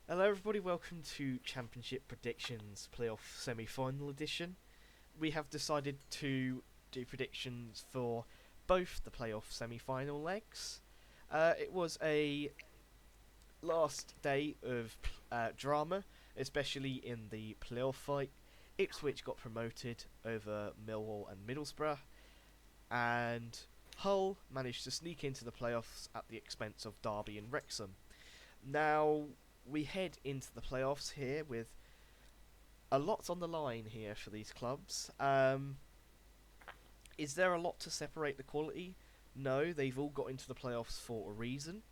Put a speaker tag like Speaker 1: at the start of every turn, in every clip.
Speaker 1: Hello, everybody. Welcome to Championship Predictions Playoff Semi-Final Edition. We have decided to do predictions for both the playoff semi-final legs. It was a last day of drama, especially in the playoff fight. Ipswich got promoted over Millwall and Middlesbrough, and Hull managed to sneak into the playoffs at the expense of Derby and Wrexham. Now, we head into the playoffs here with a lot on the line here for these clubs. Is there a lot to separate the quality? No, they've all got into the playoffs for a reason.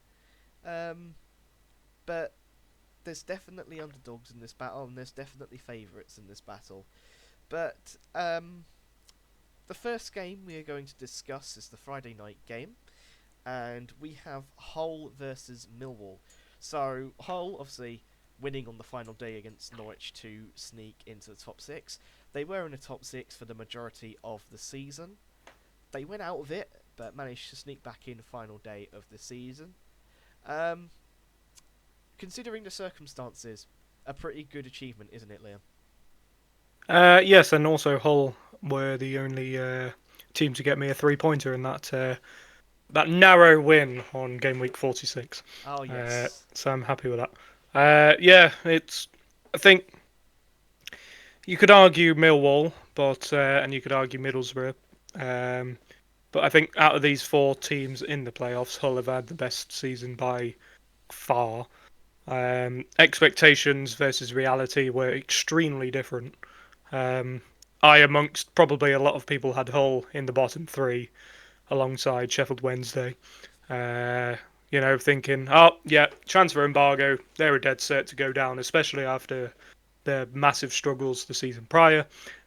Speaker 1: Um, but there's definitely underdogs in this battle, and there's definitely favourites in this battle. But the first game we are going to discuss is the Friday night game, and we have Hull versus Millwall. So Hull, obviously, winning on the final day against Norwich to sneak into the top six. They were in the top six for the majority of the season. They went out of it, but managed to sneak back in the final day of the season. Um, Considering the circumstances, a pretty good achievement, isn't it, Liam?
Speaker 2: Yes, and also Hull were the only team to get me a three-pointer in that narrow win on game week 46.
Speaker 1: Oh yes,
Speaker 2: So I'm happy with that. Yeah, it's. I think you could argue Millwall, but and you could argue Middlesbrough. Um, but I think out of these four teams in the playoffs, Hull have had the best season by far. Expectations versus reality were extremely different. Um, I, amongst probably a lot of people, had Hull in the bottom three alongside Sheffield Wednesday. Uh, thinking, oh, yeah, transfer embargo, they're a dead set to go down, especially after their massive struggles the season prior.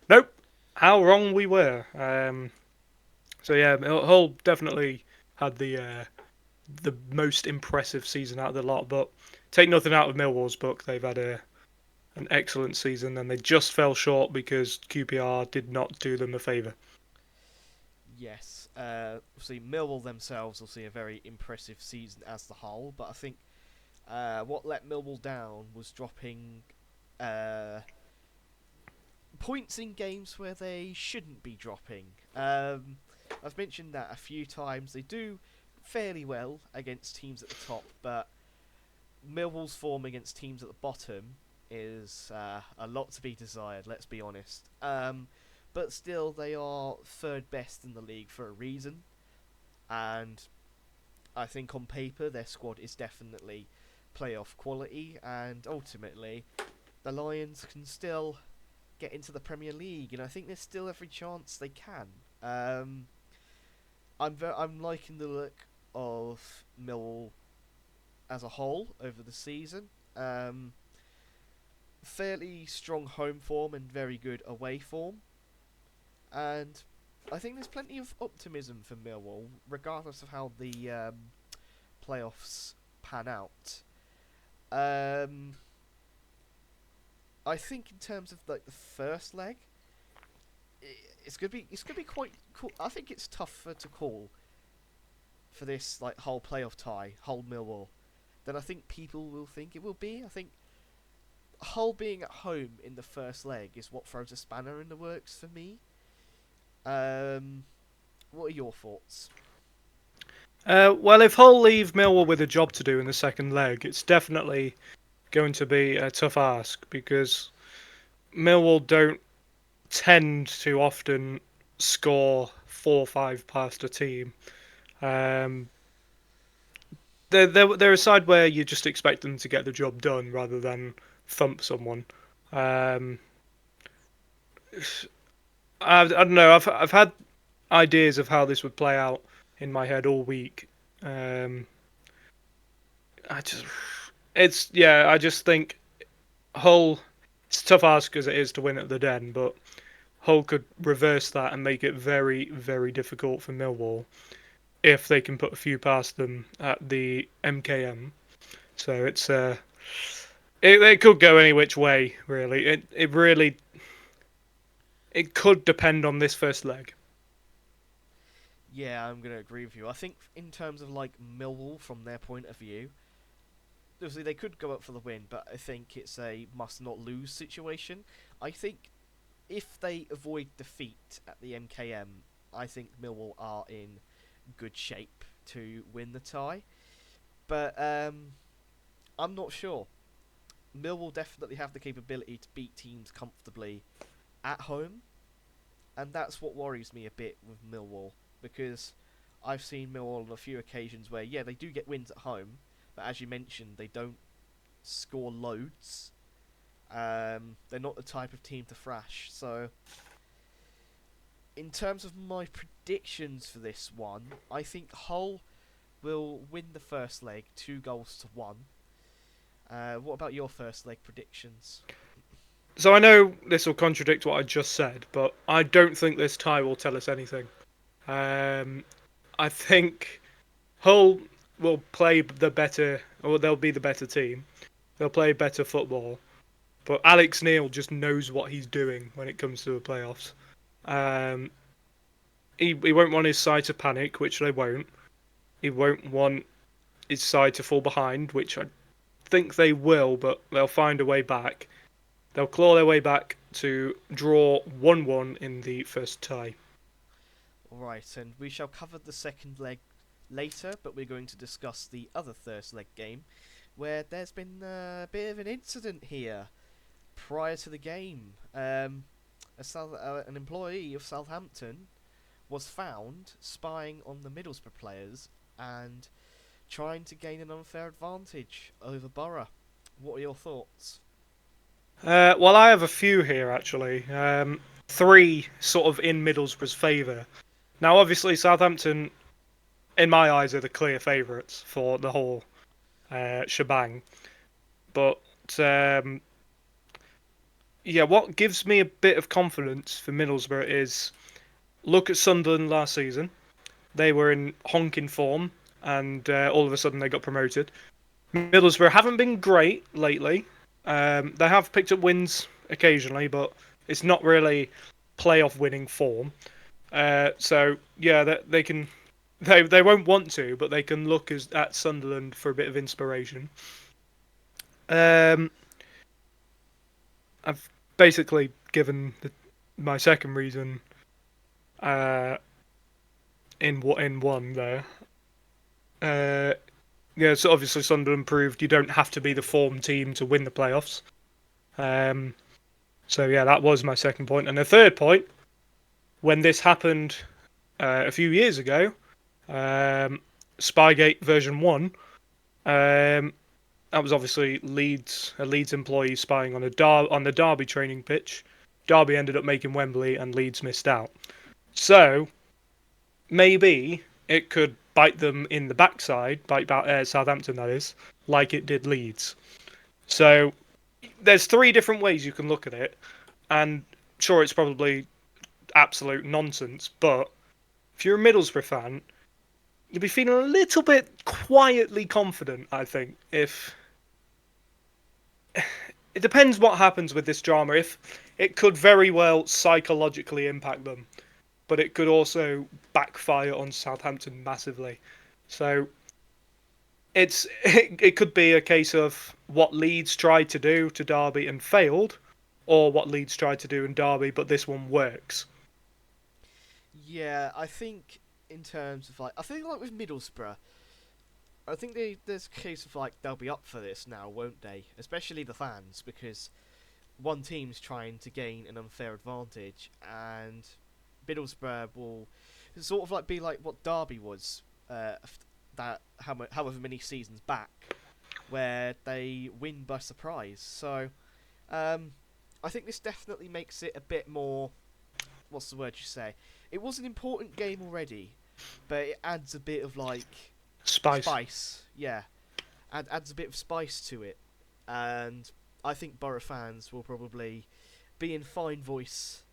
Speaker 2: Nope, how wrong we were. So, yeah, Hull definitely had the most impressive season out of the lot, but take nothing out of Millwall's book. They've had an excellent season, and they just fell short because QPR did not do them a favour.
Speaker 1: yes. Obviously, Millwall themselves will see a very impressive season as the whole, but I think what let Millwall down was dropping uh, points in games where they shouldn't be dropping. I've mentioned that a few times. They do fairly well against teams at the top, but Millwall's form against teams at the bottom is a lot to be desired. Let's be honest. But still, they are third best in the league for a reason, and I think on paper their squad is definitely playoff quality, and ultimately the Lions can still get into the Premier League, and I think there's still every chance they can. I'm liking the look of Millwall as a whole over the season. Fairly strong home form and very good away form, and I think there's plenty of optimism for Millwall, regardless of how the playoffs pan out. Um, I think in terms of like the first leg, it's gonna be quite cool. I think it's tougher to call for this like whole playoff tie, whole Millwall, than I think people will think it will be. I think Hull being at home in the first leg is what throws a spanner in the works for me. Um, what are your thoughts?
Speaker 2: Well, if Hull leave Millwall with a job to do in the second leg, it's definitely going to be a tough ask because Millwall don't tend to often score 4-5 past a team. Um, they're a side where you just expect them to get the job done rather than thump someone. Um, I don't know. I've had ideas of how this would play out in my head all week. Um, I just it's yeah. I just think Hull. It's a tough ask as it is to win at the Den, but Hull could reverse that and make it very very difficult for Millwall if they can put a few past them at the MKM. So it could go any which way really. It could depend on this first leg.
Speaker 1: Yeah, I'm gonna agree with you. I think in terms of like Millwall from their point of view, obviously they could go up for the win, but I think it's a must not lose situation. I think if they avoid defeat at the MKM, I think Millwall are in good shape to win the tie. But I'm not sure. Millwall definitely have the capability to beat teams comfortably at home, and that's what worries me a bit with Millwall, because I've seen Millwall on a few occasions where, yeah, they do get wins at home, but as you mentioned, they don't score loads. They're not the type of team to thrash. So, in terms of my predictions for this one, I think Hull will win the first leg 2-1. What about your first leg predictions?
Speaker 2: So I know this will contradict what I just said, but I don't think this tie will tell us anything. I think Hull will play the better, or they'll be the better team. They'll play better football. But Alex Neil just knows what he's doing when it comes to the playoffs. Um, he won't want his side to panic, which they won't. He won't want his side to fall behind, which I think they will, but they'll find a way back. They'll claw their way back to draw 1-1 in the first tie.
Speaker 1: Alright, and we shall cover the second leg later, but we're going to discuss the other first leg game, where there's been a bit of an incident here prior to the game. An employee of Southampton was found spying on the Middlesbrough players and trying to gain an unfair advantage over Borough. What are your thoughts?
Speaker 2: Well, I have a few here actually. Three sort of in Middlesbrough's favour. Now, obviously, Southampton, in my eyes, are the clear favourites for the whole shebang. But yeah, what gives me a bit of confidence for Middlesbrough is look at Sunderland last season. They were in honking form, and all of a sudden they got promoted. Middlesbrough haven't been great lately. They have picked up wins occasionally, but it's not really playoff winning form. So yeah, they can. They won't want to, but they can look at Sunderland for a bit of inspiration. I've basically given my second reason in one there. Yeah, so obviously Sunderland proved you don't have to be the form team to win the playoffs. So yeah, that was my second point. And the third point, when this happened a few years ago, Spygate version 1, that was obviously a Leeds employee spying on on the Derby training pitch. Derby ended up making Wembley and Leeds missed out. So maybe it could bite them in the backside, bite Southampton that is, like it did Leeds. So there's three different ways you can look at it, and sure, it's probably absolute nonsense, but if you're a Middlesbrough fan, you'll be feeling a little bit quietly confident, I think. If it depends what happens with this drama. If it could very well psychologically impact them, but it could also backfire on Southampton massively. So it could be a case of what Leeds tried to do to Derby and failed, or what Leeds tried to do in Derby, but this one works.
Speaker 1: Yeah, I think in terms of I think like with Middlesbrough, I think there's a case of they'll be up for this now, won't they? Especially the fans, because one team's trying to gain an unfair advantage, and Middlesbrough will sort of be like what Derby was, however many seasons back, where they win by surprise. So, I think this definitely makes it a bit more. What's the word you say? It was an important game already, but it adds a bit of
Speaker 2: Spice.
Speaker 1: Yeah, adds a bit of spice to it, and I think Borough fans will probably be in fine voice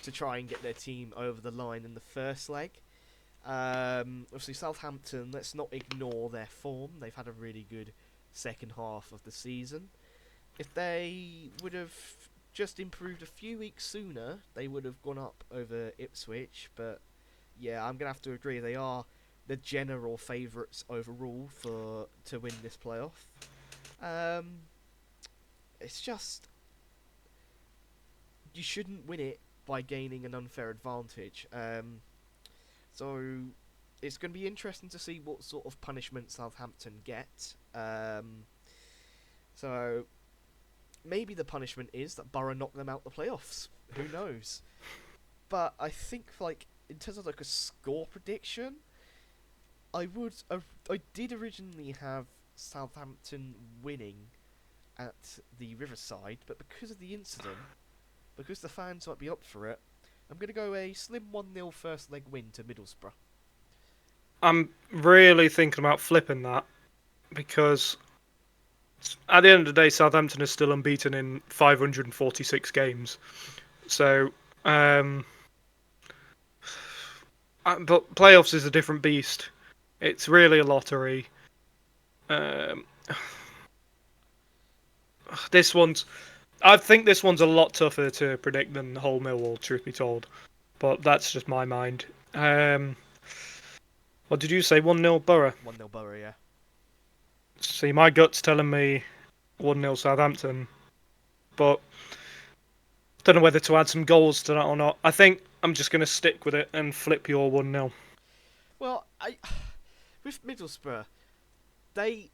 Speaker 1: to try and get their team over the line in the first leg. Obviously, Southampton, let's not ignore their form. They've had a really good second half of the season. If they would have just improved a few weeks sooner, they would have gone up over Ipswich. But yeah, I'm going to have to agree. They are the general favourites overall to win this playoff. Um, it's just you shouldn't win it by gaining an unfair advantage. So it's going to be interesting to see what sort of punishment Southampton get. So maybe the punishment is that Borough knock them out the playoffs. Who knows? But I think, like, in terms of like a score prediction, I did originally have Southampton winning at the Riverside, but because of the incident, because the fans might be up for it, I'm going to go a slim 1-0 first leg win to Middlesbrough.
Speaker 2: I'm really thinking about flipping that because at the end of the day, Southampton is still unbeaten in 546 games. So, but playoffs is a different beast. It's really a lottery. Um, this one's, I think this one's a lot tougher to predict than the whole Millwall, truth be told. But that's just my mind. What did you say? 1-0 Borough?
Speaker 1: 1-0 Borough, yeah.
Speaker 2: See, my gut's telling me 1-0 Southampton, but don't know whether to add some goals to that or not. I think I'm just going to stick with it and flip your 1-0.
Speaker 1: Well, with Middlesbrough, they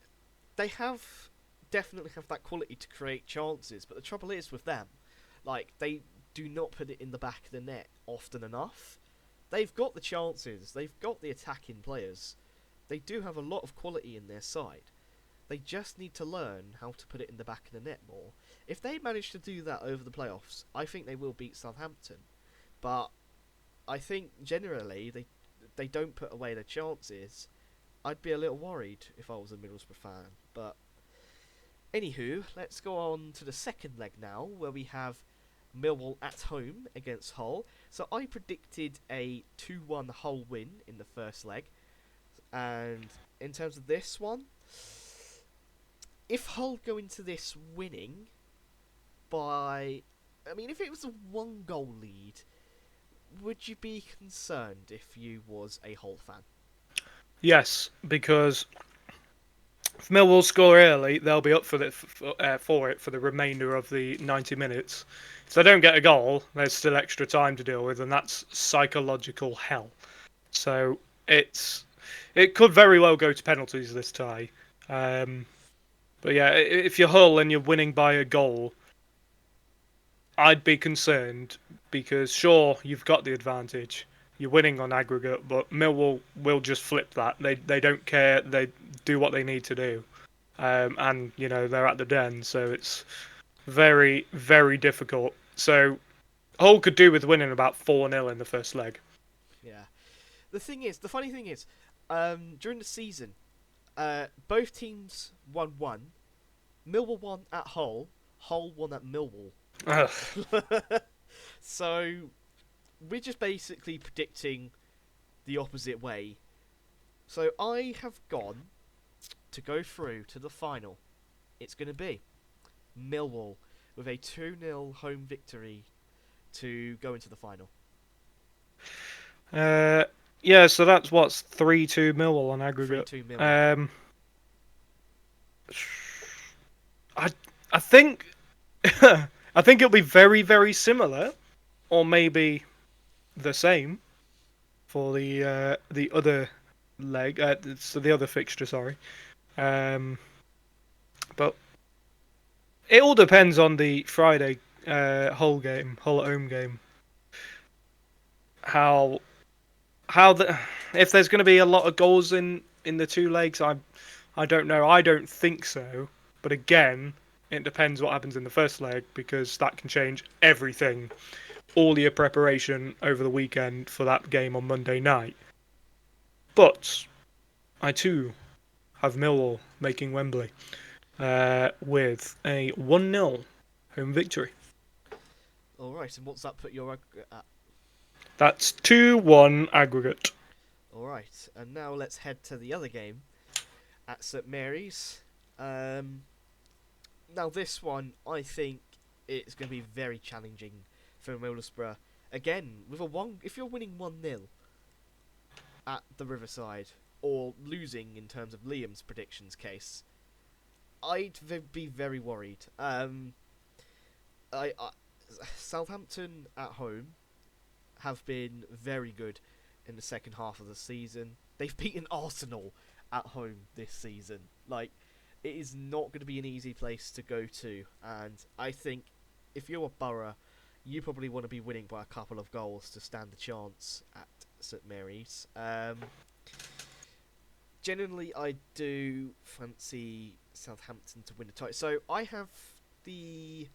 Speaker 1: have definitely have that quality to create chances, but the trouble is with them, like, they do not put it in the back of the net often enough. They've got the chances, they've got the attacking players, they do have a lot of quality in their side. They just need to learn how to put it in the back of the net more. If they manage to do that over the playoffs, I think they will beat Southampton. But I think generally they don't put away their chances. I'd be a little worried if I was a Middlesbrough fan. But anywho, let's go on to the second leg now, where we have Millwall at home against Hull. So I predicted a 2-1 Hull win in the first leg. And in terms of this one, if Hull go into this winning by... I mean, if it was a 1-goal lead, would you be concerned if you was a Hull fan?
Speaker 2: Yes, because if Millwall score early, they'll be up for it for the remainder of the 90 minutes. If they don't get a goal, there's still extra time to deal with, and that's psychological hell. So it could very well go to penalties this tie. But yeah, if you're Hull and you're winning by a goal, I'd be concerned because sure you've got the advantage, you're winning on aggregate, but Millwall will just flip that. They don't care. They do what they need to do, and you know they're at the Den, so it's very very difficult. So Hull could do with winning about 4-0 in the first leg.
Speaker 1: Yeah. The funny thing is, during the season, both teams won one. Millwall won at Hull. Hull won at Millwall.
Speaker 2: Ugh.
Speaker 1: So we're just basically predicting the opposite way. So I have gone to go through to the final. It's going to be Millwall with a 2-0 home victory to go into the final.
Speaker 2: Yeah, so that's what's 3-2 Millwall on aggregate.
Speaker 1: 3-2 Millwall.
Speaker 2: I think I think it'll be very very similar, or maybe the same for the other leg. So the other fixture, sorry. But it all depends on the Friday Hull at home game. How if there's going to be a lot of goals in the two legs, I don't know. I don't think so. But again, it depends what happens in the first leg because that can change everything. All your preparation over the weekend for that game on Monday night. But I too have Millwall making Wembley with a 1-0 home victory.
Speaker 1: Alright, and what's that put your aggregate at?
Speaker 2: That's 2-1 aggregate.
Speaker 1: Alright, and now let's head to the other game at St Mary's. Now this one, I think it's going to be very challenging for Middlesbrough. Again, with if you're winning 1-0 at the Riverside, or losing in terms of Liam's predictions case, be very worried. I Southampton at home have been very good in the second half of the season. They've beaten Arsenal at home this season. Like, it is not going to be an easy place to go to, and I think if you're a Borough, you probably want to be winning by a couple of goals to stand a chance at St Mary's. Genuinely, I do fancy Southampton to win the title. So I have the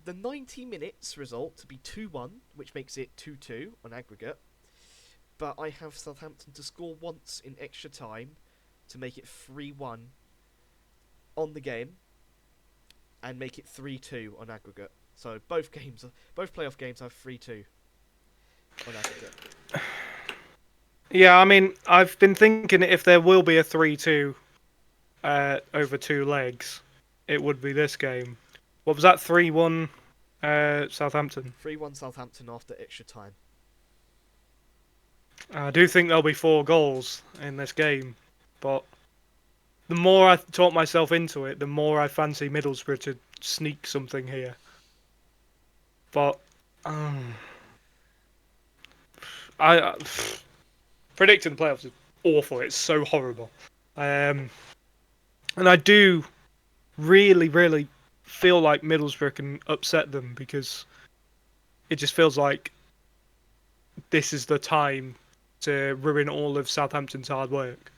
Speaker 1: 90 minutes result to be 2-1, which makes it 2-2 on aggregate. But I have Southampton to score once in extra time to make it 3-1 on the game and make it 3-2 on aggregate. So both playoff games have 3-2 on aggregate.
Speaker 2: Yeah, I mean, I've been thinking if there will be a 3-2 over 2 legs, it would be this game. What was that, 3-1 Southampton?
Speaker 1: 3-1 Southampton after extra time.
Speaker 2: I do think there'll be 4 goals in this game, but the more I talk myself into it, the more I fancy Middlesbrough to sneak something here. But predicting the playoffs is awful. It's so horrible, and I do really, really feel like Middlesbrough can upset them because it just feels like this is the time to ruin all of Southampton's hard work.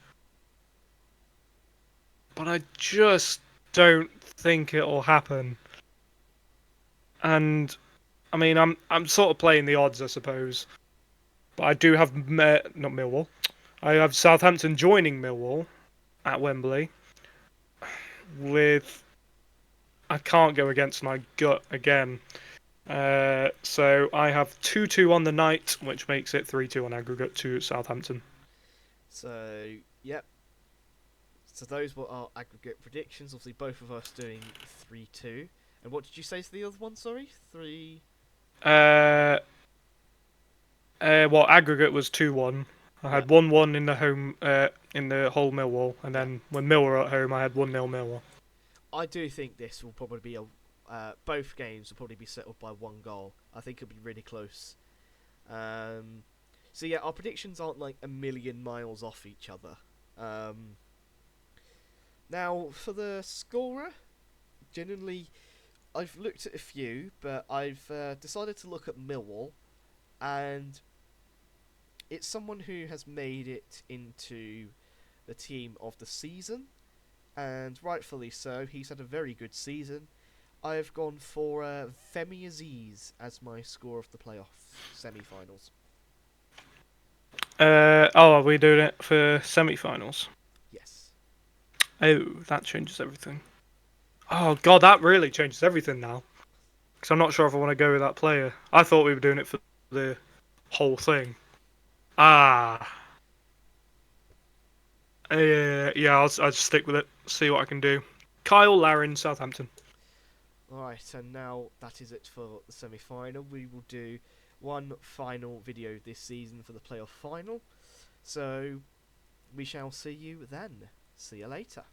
Speaker 2: But I just don't think it'll happen. And I mean, I'm sort of playing the odds, I suppose. But I do have not Millwall. I have Southampton joining Millwall at Wembley. I can't go against my gut again. So I have 2-2 on the night, which makes it 3-2 on aggregate to Southampton.
Speaker 1: So, yep. So those were our aggregate predictions. Obviously, both of us doing 3-2. And what did you say to the other one? Sorry, 3.
Speaker 2: Well, aggregate was 2-1. I had 1-1 in the home, in the whole Millwall, and then when Millwall were at home, I had 1-0 Millwall.
Speaker 1: I do think this will probably be both games will probably be settled by 1 goal. I think it'll be really close. So yeah, our predictions aren't like a million miles off each other. Now for the scorer, genuinely, I've looked at a few, but I've decided to look at Millwall, and it's someone who has made it into the team of the season, and rightfully so. He's had a very good season. I have gone for Femi Aziz as my score of the playoff semi-finals.
Speaker 2: Are we doing it for semi-finals?
Speaker 1: Yes.
Speaker 2: Oh, that changes everything. Oh god, that really changes everything now. Because I'm not sure if I want to go with that player. I thought we were doing it for the whole thing. Yeah, I'll just stick with it. See what I can do. Kyle Larin, Southampton.
Speaker 1: Alright, and now that is it for the semi-final. We will do one final video this season for the playoff final. So, we shall see you then. See you later.